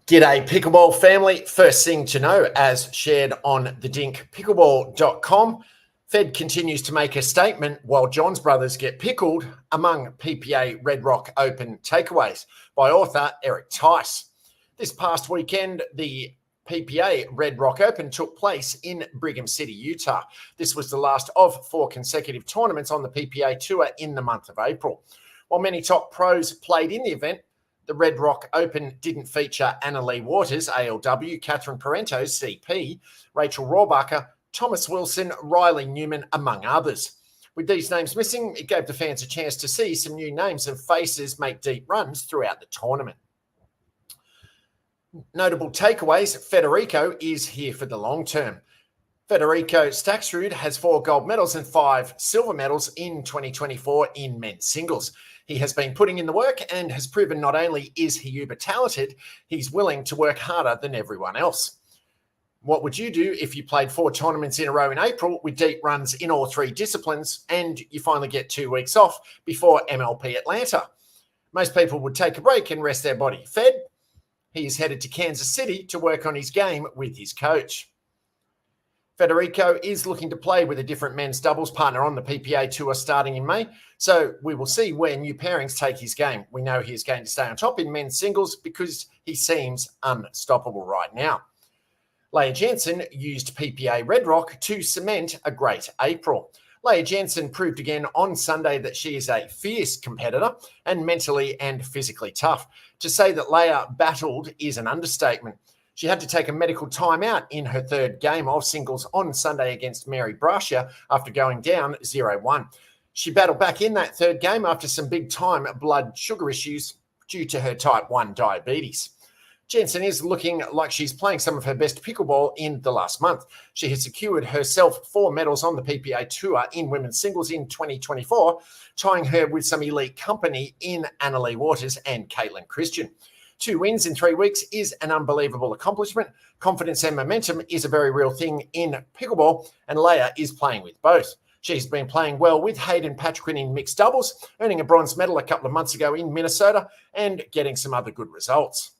G'day Pickleball family. First thing to know, as shared on thedinkpickleball.com, Fed continues to make a statement while John's brothers get pickled among PPA Red Rock Open takeaways by author Eric Tice. This past weekend, the PPA Red Rock Open took place in Brigham City, Utah. This was the last of 4 consecutive tournaments on the PPA Tour in the month of April. While many top pros played in the event, the Red Rock Open didn't feature Anna-Leigh Waters, ALW, Catherine Parento, CP, Rachel Rohrbacher, Thomas Wilson, Riley Newman, among others. With these names missing, it gave the fans a chance to see some new names and faces make deep runs throughout the tournament. Notable takeaways: Federico is here for the long term. Federico Staksrud has 4 gold medals and 5 silver medals in 2024 in men's singles. He has been putting in the work and has proven not only is he uber talented, he's willing to work harder than everyone else. What would you do if you played 4 tournaments in a row in April with deep runs in all 3 disciplines and you finally get 2 weeks off before MLP Atlanta? Most people would take a break and rest their body. Fed, he is headed to Kansas City to work on his game with his coach. Federico is looking to play with a different men's doubles partner on the PPA Tour starting in May, so we will see where new pairings take his game. We know he is going to stay on top in men's singles because he seems unstoppable right now. Leah Jensen used PPA Red Rock to cement a great April. Leah Jensen proved again on Sunday that she is a fierce competitor and mentally and physically tough. To say that Leah battled is an understatement. She had to take a medical timeout in her 3rd game of singles on Sunday against Mary Brasher after going down 0-1. She battled back in that 3rd game after some big-time blood sugar issues due to her type 1 diabetes. Jensen is looking like she's playing some of her best pickleball in the last month. She has secured herself 4 medals on the PPA Tour in women's singles in 2024, tying her with some elite company in Anna-Leigh Waters and Caitlin Christian. 2 wins in 3 weeks is an unbelievable accomplishment. Confidence and momentum is a very real thing in pickleball, and Leah is playing with both. She's been playing well with Hayden Patrick in mixed doubles, earning a bronze medal a couple of months ago in Minnesota and getting some other good results.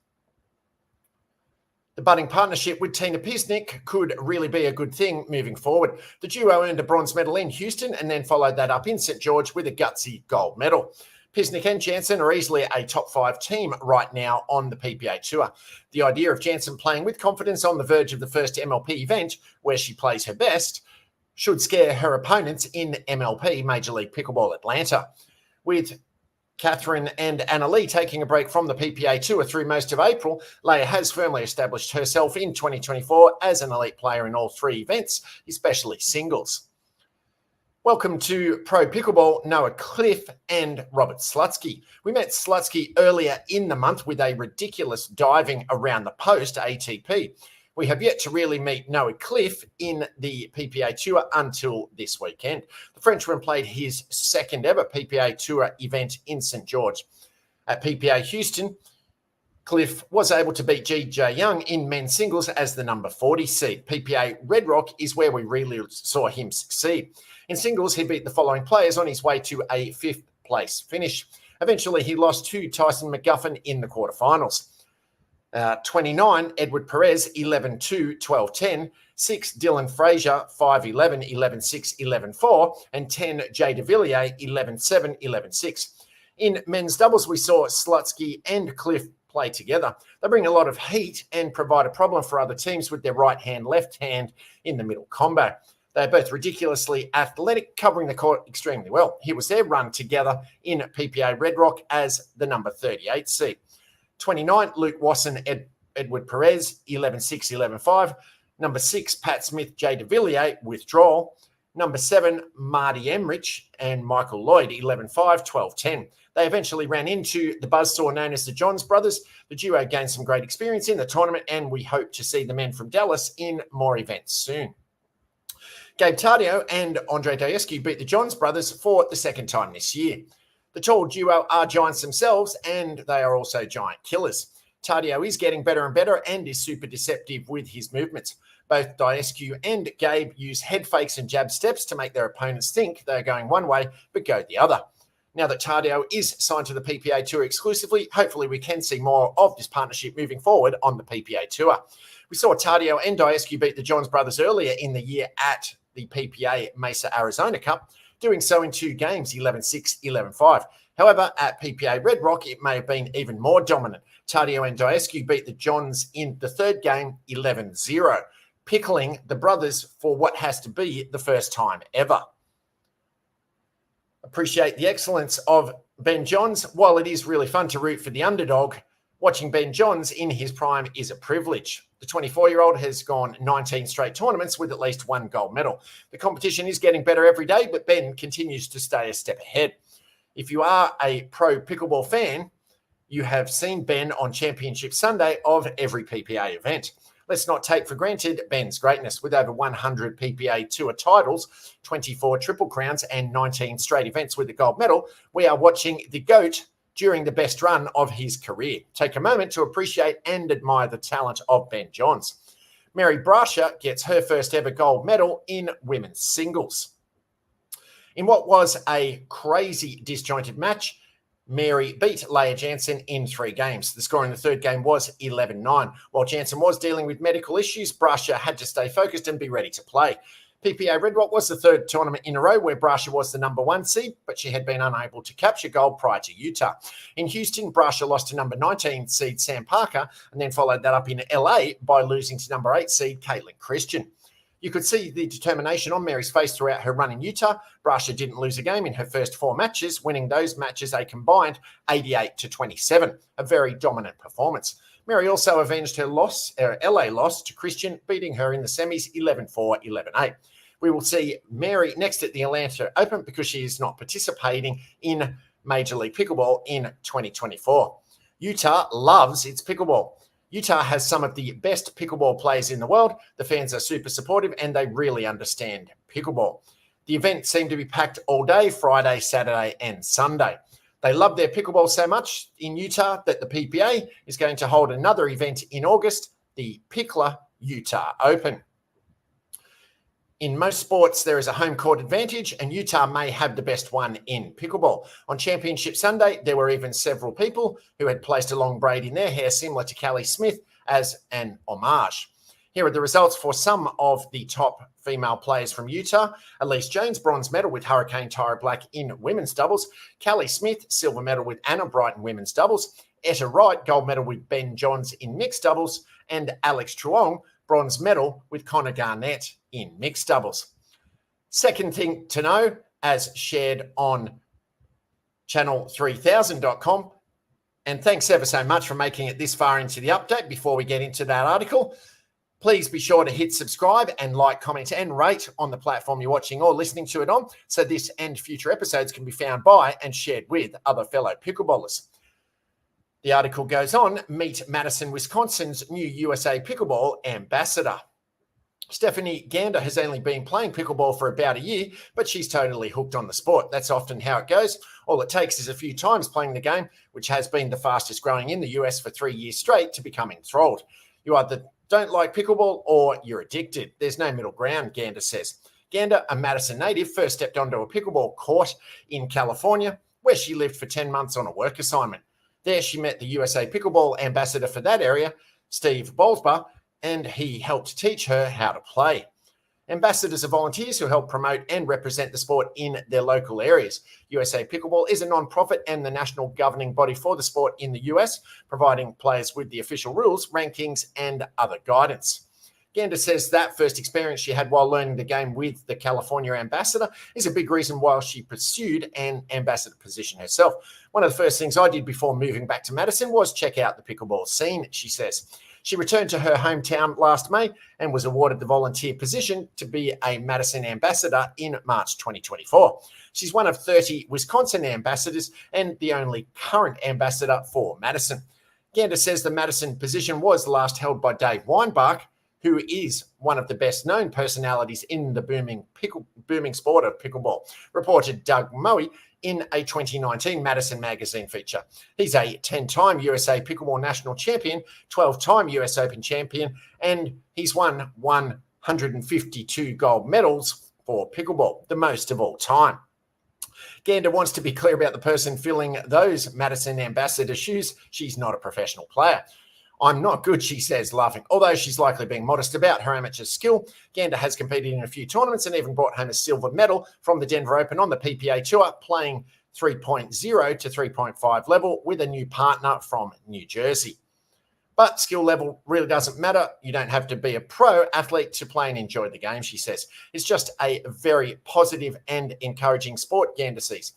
The budding partnership with Tina Pisnik could really be a good thing moving forward. The duo earned a bronze medal in Houston and then followed that up in St. George with a gutsy gold medal. Pisnik and Jansen are easily a top 5 team right now on the PPA Tour. The idea of Jansen playing with confidence on the verge of the first MLP event, where she plays her best, should scare her opponents in MLP Major League Pickleball Atlanta. With Catherine and Anna-Leigh taking a break from the PPA Tour through most of April, Leah has firmly established herself in 2024 as an elite player in all 3 events, especially singles. Welcome to Pro Pickleball, Noah Cliff and Robert Slutsky. We met Slutsky earlier in the month with a ridiculous diving around the post ATP. We have yet to really meet Noah Cliff in the PPA Tour until this weekend. The Frenchman played his 2nd ever PPA Tour event in St. George. At PPA Houston, Cliff was able to beat G.J. Young in men's singles as the number 40 seed. PPA Red Rock is where we really saw him succeed. In singles, he beat the following players on his way to a 5th place finish. Eventually, he lost to Tyson McGuffin in the quarterfinals. 29, Edward Perez, 11-2, 12-10. 6, Dylan Frazier, 5-11, 11-6, 11-4. And 10, Jay DeVilliers, 11-7, 11-6. In men's doubles, we saw Slutsky and Cliff play together. They bring a lot of heat and provide a problem for other teams with their right hand, left hand in the middle combo. They're both ridiculously athletic, covering the court extremely well. Here was their run together in PPA Red Rock as the number 38 seed. 29, Luke Wasson, Edward Perez, 11-6, 11-5. Number 6, Pat Smith, Jay DeVilliers, withdrawal. Number 7, Marty Emrich and Michael Lloyd, 11-5, 12-10. They eventually ran into the buzzsaw known as the Johns brothers. The duo gained some great experience in the tournament, and we hope to see the men from Dallas in more events soon. Gabe Tardio and Andre Daescu beat the Johns brothers for the 2nd time this year. The tall duo are giants themselves, and they are also giant killers. Tardio is getting better and better and is super deceptive with his movements. Both Daescu and Gabe use head fakes and jab steps to make their opponents think they're going one way but go the other. Now that Tardeo is signed to the PPA Tour exclusively, hopefully we can see more of this partnership moving forward on the PPA Tour. We saw Tardeo and Diescu beat the Johns brothers earlier in the year at the PPA Mesa Arizona Cup, doing so in 2 games, 11-6, 11-5. However, at PPA Red Rock, it may have been even more dominant. Tardeo and Diescu beat the Johns in the 3rd game, 11-0, pickling the brothers for what has to be the first time ever. Appreciate the excellence of Ben Johns. While it is really fun to root for the underdog, watching Ben Johns in his prime is a privilege. The 24-year-old has gone 19 straight tournaments with at least 1 gold medal. The competition is getting better every day, but Ben continues to stay a step ahead. If you are a pro pickleball fan, you have seen Ben on Championship Sunday of every PPA event. Let's not take for granted Ben's greatness. With over 100 PPA Tour titles, 24 Triple Crowns, and 19 straight events with a gold medal, we are watching the GOAT during the best run of his career. Take a moment to appreciate and admire the talent of Ben Johns. Mary Brasher gets her first ever gold medal in women's singles. In what was a crazy disjointed match, Mary beat Leah Jansen in 3 games. The score in the 3rd game was 11-9. While Jansen was dealing with medical issues, Brasher had to stay focused and be ready to play. PPA Red Rock was the 3rd tournament in a row where Brasher was the number 1 seed, but she had been unable to capture gold prior to Utah. In Houston, Brasher lost to number 19 seed Sam Parker and then followed that up in LA by losing to number 8 seed Caitlin Christian. You could see the determination on Mary's face throughout her run in Utah. Brasher didn't lose a game in her first 4 matches, winning those matches a combined 88-27, a very dominant performance. Mary also avenged her LA loss to Christian, beating her in the semis 11-4, 11-8. We will see Mary next at the Atlanta Open because she is not participating in Major League Pickleball in 2024. Utah loves its pickleball. Utah has some of the best pickleball players in the world. The fans are super supportive and they really understand pickleball. The event seemed to be packed all day, Friday, Saturday, and Sunday. They love their pickleball so much in Utah that the PPA is going to hold another event in August, the Pickler Utah Open. In most sports, there is a home court advantage, and Utah may have the best one in pickleball. On Championship Sunday, there were even several people who had placed a long braid in their hair similar to Callie Smith as an homage. Here are the results for some of the top female players from Utah. Elise Jones, bronze medal with Hurricane Tyra Black in women's doubles. Callie Smith, silver medal with Anna Bright in women's doubles. Etta Wright, gold medal with Ben Johns in mixed doubles. And Alex Truong, bronze medal with Connor Garnett in mixed doubles. Second thing to know, as shared on channel3000.com, and thanks ever so much for making it this far into the update. Before we get into that article, please be sure to hit subscribe and like, comment, and rate on the platform you're watching or listening to it on, so this and future episodes can be found by and shared with other fellow pickleballers. The article goes on, meet Madison, Wisconsin's new USA Pickleball ambassador. Stephanie Gander has only been playing pickleball for about a year, but she's totally hooked on the sport. That's often how it goes. All it takes is a few times playing the game, which has been the fastest growing in the US for 3 years straight, to become enthralled. You either don't like pickleball or you're addicted. There's no middle ground, Gander says. Gander, a Madison native, first stepped onto a pickleball court in California, where she lived for 10 months on a work assignment. There she met the USA Pickleball ambassador for that area, Steve Bolsba, and he helped teach her how to play. Ambassadors are volunteers who help promote and represent the sport in their local areas. USA Pickleball is a non-profit and the national governing body for the sport in the US, providing players with the official rules, rankings, and other guidance. Gander says that first experience she had while learning the game with the California ambassador is a big reason why she pursued an ambassador position herself. One of the first things I did before moving back to Madison was check out the pickleball scene, she says. She returned to her hometown last May and was awarded the volunteer position to be a Madison ambassador in March 2024. She's one of 30 Wisconsin ambassadors and the only current ambassador for Madison. Gander says the Madison position was last held by Dave Weinbach, who is one of the best-known personalities in the booming sport of pickleball, reported Doug Moe in a 2019 Madison Magazine feature. He's a 10-time USA Pickleball National Champion, 12-time US Open Champion, and he's won 152 gold medals for pickleball, the most of all time. Gander wants to be clear about the person filling those Madison ambassador shoes. She's not a professional player. I'm not good, she says, laughing. Although she's likely being modest about her amateur skill, Gander has competed in a few tournaments and even brought home a silver medal from the Denver Open on the PPA Tour, playing 3.0 to 3.5 level with a new partner from New Jersey. But skill level really doesn't matter. You don't have to be a pro athlete to play and enjoy the game, she says. It's just a very positive and encouraging sport, Gander sees.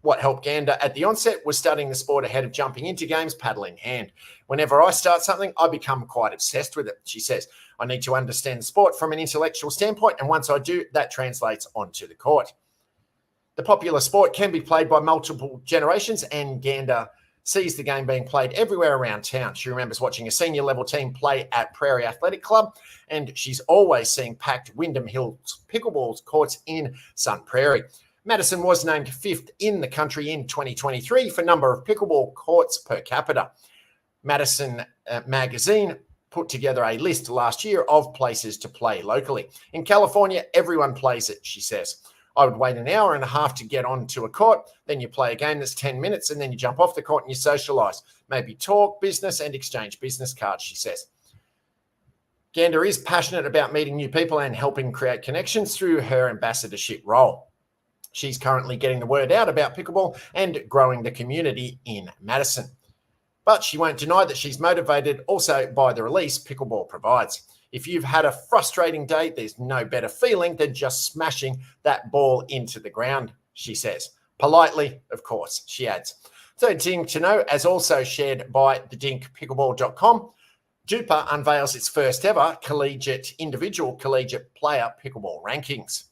What helped Gander at the onset was studying the sport ahead of jumping into games, paddle in hand. Whenever I start something, I become quite obsessed with it, she says. I need to understand the sport from an intellectual standpoint, and once I do, that translates onto the court. The popular sport can be played by multiple generations, and Gander sees the game being played everywhere around town. She remembers watching a senior level team play at Prairie Athletic Club, and she's always seeing packed Wyndham Hills pickleball courts in Sun Prairie. Madison was named 5th in the country in 2023 for number of pickleball courts per capita. Madison magazine put together a list last year of places to play locally. In California, everyone plays it, she says. I would wait an hour and a half to get onto a court. Then you play a game that's 10 minutes and then you jump off the court and you socialise. Maybe talk business and exchange business cards, she says. Gander is passionate about meeting new people and helping create connections through her ambassadorship role. She's currently getting the word out about pickleball and growing the community in Madison. But she won't deny that she's motivated also by the release pickleball provides. If you've had a frustrating day, there's no better feeling than just smashing that ball into the ground, she says. Politely, of course, she adds. Third thing to know, as also shared by thedinkpickleball.com, Duper unveils its first ever individual collegiate player pickleball rankings.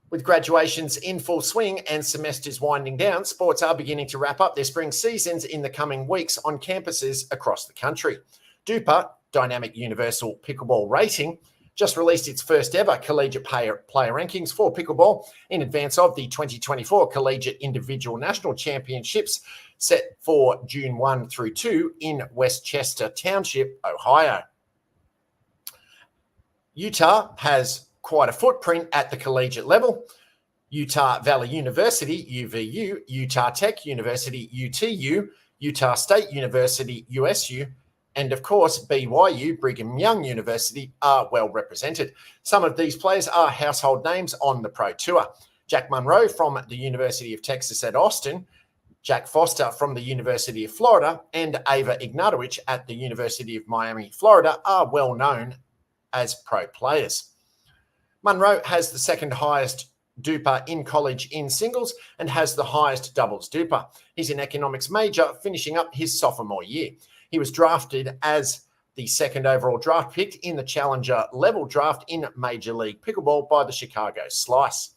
With graduations in full swing and semesters winding down, sports are beginning to wrap up their spring seasons in the coming weeks on campuses across the country. Duper, Dynamic Universal Pickleball Rating, just released its first ever collegiate player rankings for pickleball in advance of the 2024 Collegiate Individual National Championships set for June 1 through 2 in Westchester Township, Ohio. Utah has quite a footprint at the collegiate level. Utah Valley University, UVU, Utah Tech University, UTU, Utah State University, USU, and of course, BYU, Brigham Young University, are well represented. Some of these players are household names on the Pro Tour. Jack Monroe from the University of Texas at Austin, Jack Foster from the University of Florida, and Ava Ignatowicz at the University of Miami, Florida, are well known as pro players. Monroe has the second highest Duper in college in singles and has the highest doubles Duper. He's an economics major, finishing up his sophomore year. He was drafted as the second overall draft pick in the Challenger level draft in Major League Pickleball by the Chicago Slice.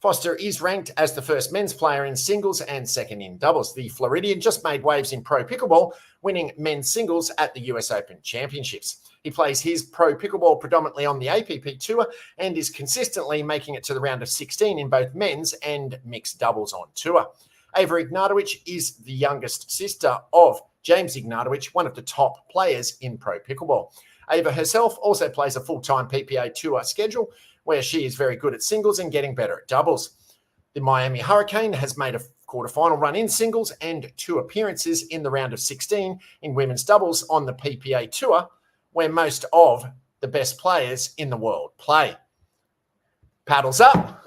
Foster is ranked as the first men's player in singles and second in doubles. The Floridian just made waves in pro pickleball, winning men's singles at the US Open Championships. He plays his pro pickleball predominantly on the APP Tour and is consistently making it to the round of 16 in both men's and mixed doubles on tour. Ava Ignatowicz is the youngest sister of James Ignatowicz, one of the top players in pro pickleball. Ava herself also plays a full-time PPA Tour schedule where she is very good at singles and getting better at doubles. The Miami Hurricane has made a quarterfinal run in singles and 2 appearances in the round of 16 in women's doubles on the PPA Tour, where most of the best players in the world play. Paddles up.